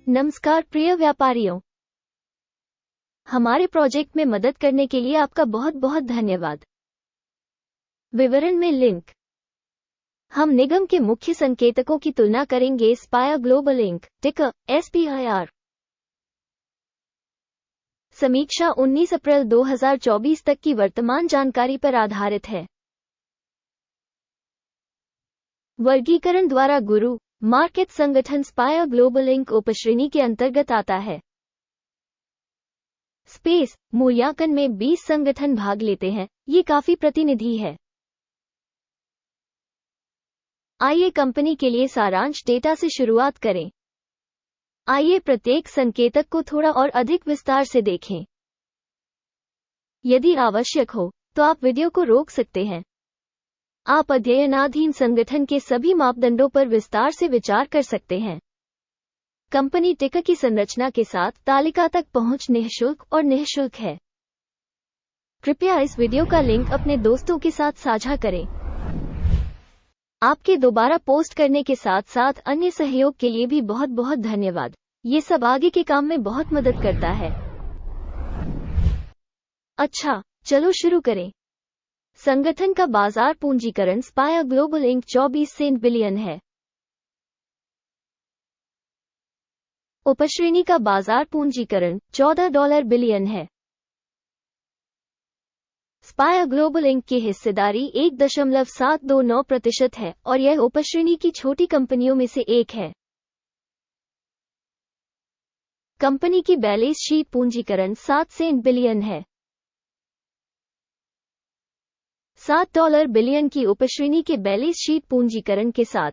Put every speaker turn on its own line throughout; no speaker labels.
नमस्कार प्रिय व्यापारियों, हमारे प्रोजेक्ट में मदद करने के लिए आपका बहुत बहुत धन्यवाद। विवरण में लिंक। हम निगम के मुख्य संकेतकों की तुलना करेंगे। स्पायर ग्लोबल इंक, टिकर SPIR। समीक्षा 19 अप्रैल 2024 तक की वर्तमान जानकारी पर आधारित है। वर्गीकरण द्वारा गुरु मार्केट संगठन स्पायर ग्लोबल इंक उपश्रेणी के अंतर्गत आता है। स्पेस मूल्यांकन में 20 संगठन भाग लेते हैं। ये काफी प्रतिनिधि है। आइए कंपनी के लिए सारांश डेटा से शुरुआत करें। आइए प्रत्येक संकेतक को थोड़ा और अधिक विस्तार से देखें। यदि आवश्यक हो तो आप वीडियो को रोक सकते हैं। आप अध्ययनाधीन संगठन के सभी मापदंडों पर विस्तार से विचार कर सकते हैं। कंपनी टिकर की संरचना के साथ तालिका तक पहुंच निःशुल्क और निःशुल्क है। कृपया इस वीडियो का लिंक अपने दोस्तों के साथ साझा करें। आपके दोबारा पोस्ट करने के साथ साथ अन्य सहयोग के लिए भी बहुत बहुत धन्यवाद। ये सब आगे के काम में बहुत मदद करता है। अच्छा, चलो शुरू करें। संगठन का बाजार पूंजीकरण स्पायर ग्लोबल इंक 24 बिलियन है। उपश्रेणी का बाजार पूंजीकरण $14 बिलियन है। स्पायर ग्लोबल इंक की हिस्सेदारी 1.729% है और यह उपश्रेणी की छोटी कंपनियों में से एक है। कंपनी की बैलेंस शीट पूंजीकरण $7 बिलियन है। $7 बिलियन की उपश्रेणी के बैलेंस शीट पूंजीकरण के साथ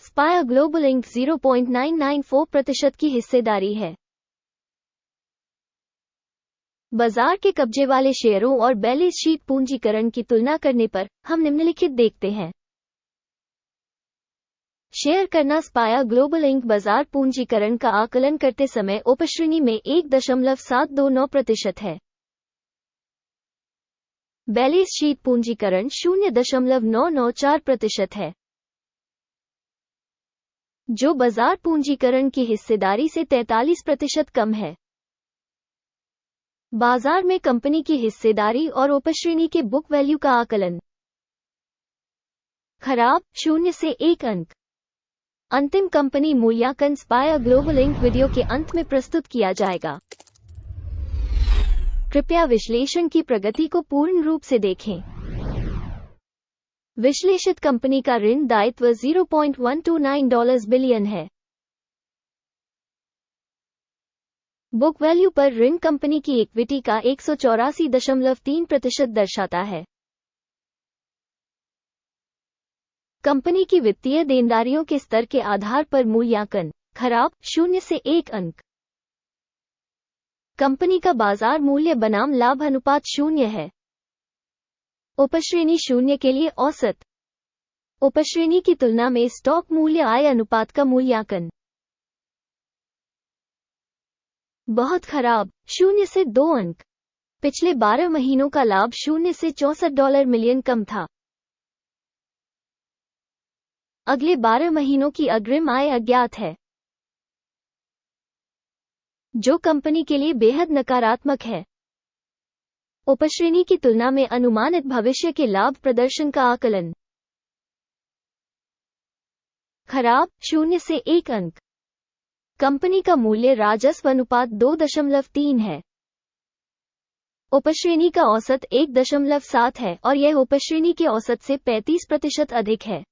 स्पायर ग्लोबल इंक 0.994% की हिस्सेदारी है। बाजार के कब्जे वाले शेयरों और बैलेंस शीट पूंजीकरण की तुलना करने पर हम निम्नलिखित देखते हैं। शेयर करना स्पायर ग्लोबल इंक बाजार पूंजीकरण का आकलन करते समय उपश्रेणी में 1.729% है। बैलेंस शीट पूंजीकरण 0.994% है, जो बाजार पूंजीकरण की हिस्सेदारी से 43% कम है। बाजार में कंपनी की हिस्सेदारी और उपश्रेणी के बुक वैल्यू का आकलन। खराब 0 से 1 अंक। अंतिम कंपनी मूल्यांकन स्पायर ग्लोबल इंक वीडियो के अंत में प्रस्तुत किया जाएगा। कृपया विश्लेषण की प्रगति को पूर्ण रूप से देखें। विश्लेषित कंपनी का ऋण दायित्व $0.129 बिलियन है। बुक वैल्यू पर ऋण कंपनी की इक्विटी का 184.3% दर्शाता है। कंपनी की वित्तीय देनदारियों के स्तर के आधार पर मूल्यांकन खराब 0 से 1 अंक। कंपनी का बाजार मूल्य बनाम लाभ अनुपात 0 है। उपश्रेणी 0 के लिए औसत। उपश्रेणी की तुलना में स्टॉक मूल्य आय अनुपात का मूल्यांकन बहुत खराब 0 से 2 अंक। पिछले 12 महीनों का लाभ 0 से $64 मिलियन कम था। अगले 12 महीनों की अग्रिम आय अज्ञात है, जो कंपनी के लिए बेहद नकारात्मक है। उपश्रेणी की तुलना में अनुमानित भविष्य के लाभ प्रदर्शन का आकलन खराब 0 से 1 अंक। कंपनी का मूल्य राजस्व अनुपात 2.3 है। उपश्रेणी का औसत 1.7 है और यह उपश्रेणी के औसत से 35% अधिक है।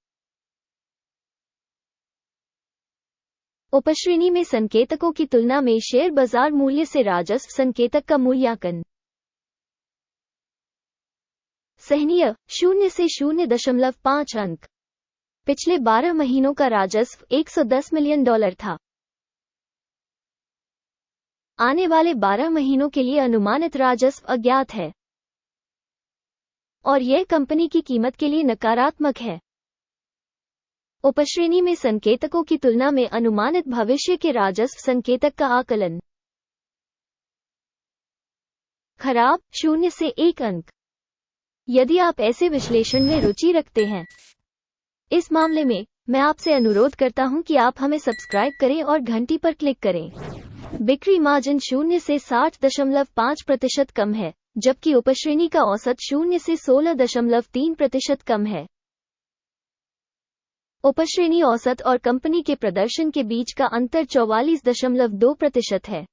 उपश्रेणी में संकेतकों की तुलना में शेयर बाजार मूल्य से राजस्व संकेतक का मूल्यांकन सहनीय 0 से 0.5 अंक। पिछले 12 महीनों का राजस्व $110 मिलियन था। आने वाले 12 महीनों के लिए अनुमानित राजस्व अज्ञात है और यह कंपनी की कीमत के लिए नकारात्मक है। उपश्रेणी में संकेतकों की तुलना में अनुमानित भविष्य के राजस्व संकेतक का आकलन खराब 0 से 1 अंक। यदि आप ऐसे विश्लेषण में रुचि रखते हैं, इस मामले में मैं आपसे अनुरोध करता हूं कि आप हमें सब्सक्राइब करें और घंटी पर क्लिक करें। बिक्री मार्जिन 0 से 60.5% कम है, जबकि उपश्रेणी का औसत 0 से 16.3% कम है। उपश्रेणी औसत और कंपनी के प्रदर्शन के बीच का अंतर 44.2% है।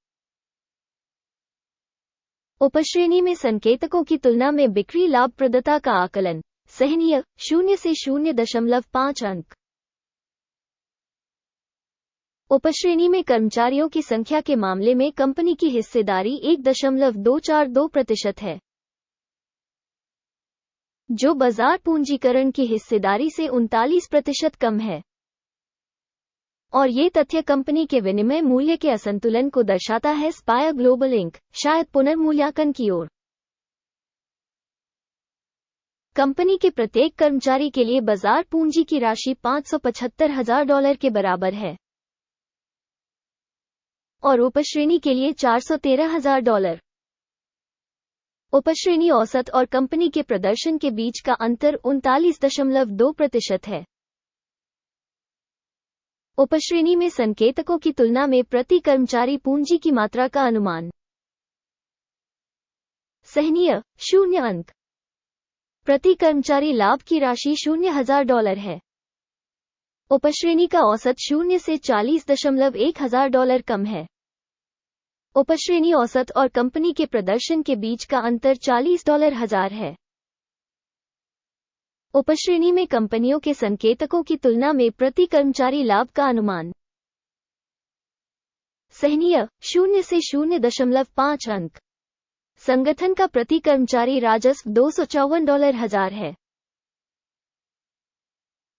उपश्रेणी में संकेतकों की तुलना में बिक्री लाभप्रदता का आकलन सहनीय 0 से 0.5 अंक। उपश्रेणी में कर्मचारियों की संख्या के मामले में कंपनी की हिस्सेदारी 1.242% है, जो बाजार पूंजीकरण की हिस्सेदारी से 39% कम है, और ये तथ्य कंपनी के विनिमय मूल्य के असंतुलन को दर्शाता है। स्पायर ग्लोबल इंक शायद पुनर्मूल्यांकन की ओर। कंपनी के प्रत्येक कर्मचारी के लिए बाजार पूंजी की राशि $575,000 के बराबर है और उपश्रेणी के लिए $413,000। उपश्रेणी औसत और कंपनी के प्रदर्शन के बीच का अंतर 39.2% है। उपश्रेणी में संकेतकों की तुलना में प्रति कर्मचारी पूंजी की मात्रा का अनुमान सहनीय 0 अंक। प्रति कर्मचारी लाभ की राशि $0,000 है। उपश्रेणी का औसत 0 से 40.1 कम है। उपश्रेणी औसत और कंपनी के प्रदर्शन के बीच का अंतर $40,000 है। उपश्रेणी में कंपनियों के संकेतकों की तुलना में प्रति कर्मचारी लाभ का अनुमान सहनीय 0 से 0.5 अंक। संगठन का प्रति कर्मचारी राजस्व $254,000 है।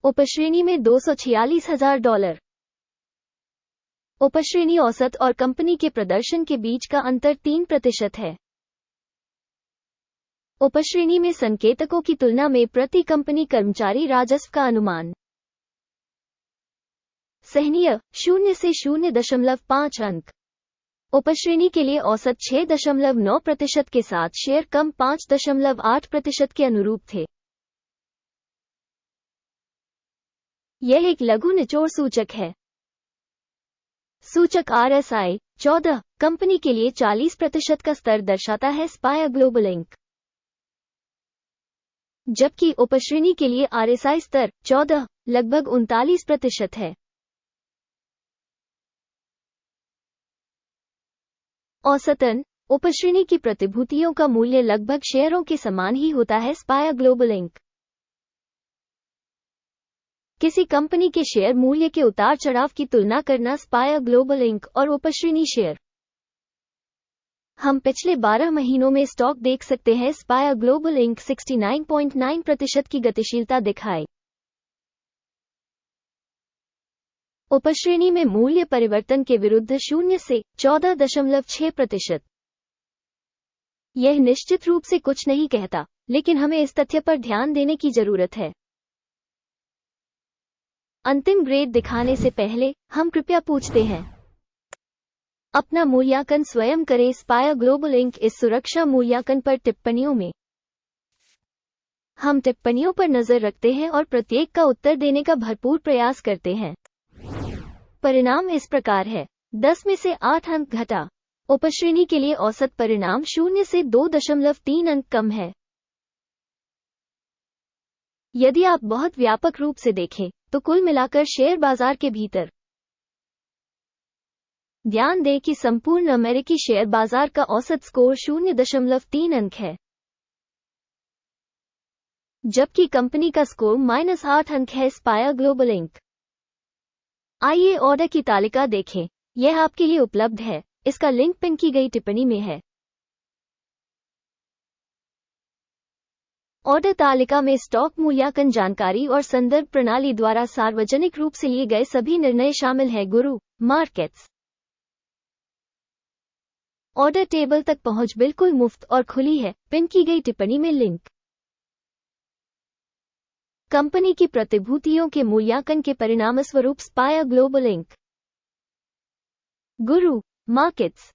उपश्रेणी में $246,000। उपश्रेणी औसत और कंपनी के प्रदर्शन के बीच का अंतर 3% है। उपश्रेणी में संकेतकों की तुलना में प्रति कंपनी कर्मचारी राजस्व का अनुमान सहनीय 0 से 0.5 अंक। उपश्रेणी के लिए औसत 6.9% के साथ शेयर कम 5.8% के अनुरूप थे। यह एक लघु निचोड़ सूचक है। सूचक RSI 14 कंपनी के लिए 40% का स्तर दर्शाता है। Spire Global Inc. जबकि उपश्रेणी के लिए RSI स्तर 14 लगभग 39% है। औसतन उपश्रेणी की प्रतिभूतियों का मूल्य लगभग शेयरों के समान ही होता है। Spire Global Inc. किसी कंपनी के शेयर मूल्य के उतार चढ़ाव की तुलना करना। स्पायर ग्लोबल इंक और उपश्रेणी शेयर। हम पिछले 12 महीनों में स्टॉक देख सकते हैं। स्पायर ग्लोबल इंक 69.9% की गतिशीलता दिखाए। उपश्रेणी में मूल्य परिवर्तन के विरुद्ध 0 से 14.6%। यह निश्चित रूप से कुछ नहीं कहता, लेकिन हमें इस तथ्य पर ध्यान देने की जरूरत है। अंतिम ग्रेड दिखाने से पहले हम कृपया पूछते हैं, अपना मूल्यांकन स्वयं करें। स्पायर ग्लोबल इंक इस सुरक्षा मूल्यांकन पर टिप्पणियों में हम टिप्पणियों पर नजर रखते हैं और प्रत्येक का उत्तर देने का भरपूर प्रयास करते हैं। परिणाम इस प्रकार है। 10 में से 8 अंक घटा। उपश्रेणी के लिए औसत परिणाम 0 से 2.3 अंक कम है। यदि आप बहुत व्यापक रूप से देखें तो कुल मिलाकर शेयर बाजार के भीतर ध्यान दें कि संपूर्ण अमेरिकी शेयर बाजार का औसत स्कोर 0.3 अंक है, जबकि कंपनी का स्कोर -8 अंक है। Spire Global Inc. आइए ऑर्डर की तालिका देखें। यह आपके लिए उपलब्ध है। इसका लिंक पिन की गई टिप्पणी में है। ऑर्डर तालिका में स्टॉक मूल्यांकन जानकारी और संदर्भ प्रणाली द्वारा सार्वजनिक रूप से लिए गए सभी निर्णय शामिल हैं। गुरु मार्केट्स। ऑर्डर टेबल तक पहुंच बिल्कुल मुफ्त और खुली है। पिन की गई टिप्पणी में लिंक। कंपनी की प्रतिभूतियों के मूल्यांकन के परिणामस्वरूप स्पायर ग्लोबल इंक। गुरु मार्केट्स।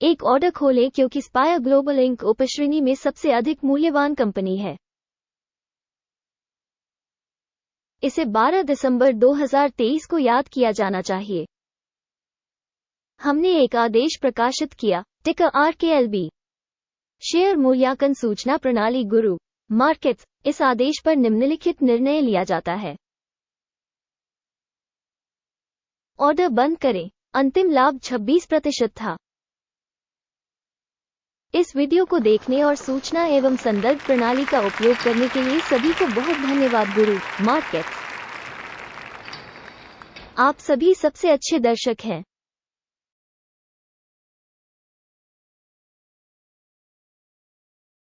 एक ऑर्डर खोलें क्योंकि स्पायर ग्लोबल इंक उपश्रेणी में सबसे अधिक मूल्यवान कंपनी है। इसे 12 दिसंबर 2023 को याद किया जाना चाहिए। हमने एक आदेश प्रकाशित किया, टिकर RKLB, शेयर मूल्यांकन सूचना प्रणाली गुरु मार्केट्स। इस आदेश पर निम्नलिखित निर्णय लिया जाता है। ऑर्डर बंद करें। अंतिम लाभ 26% था। इस वीडियो को देखने और सूचना एवं संदर्भ प्रणाली का उपयोग करने के लिए सभी को बहुत धन्यवाद। गुरु मार्केट्स, आप सभी सबसे अच्छे दर्शक हैं।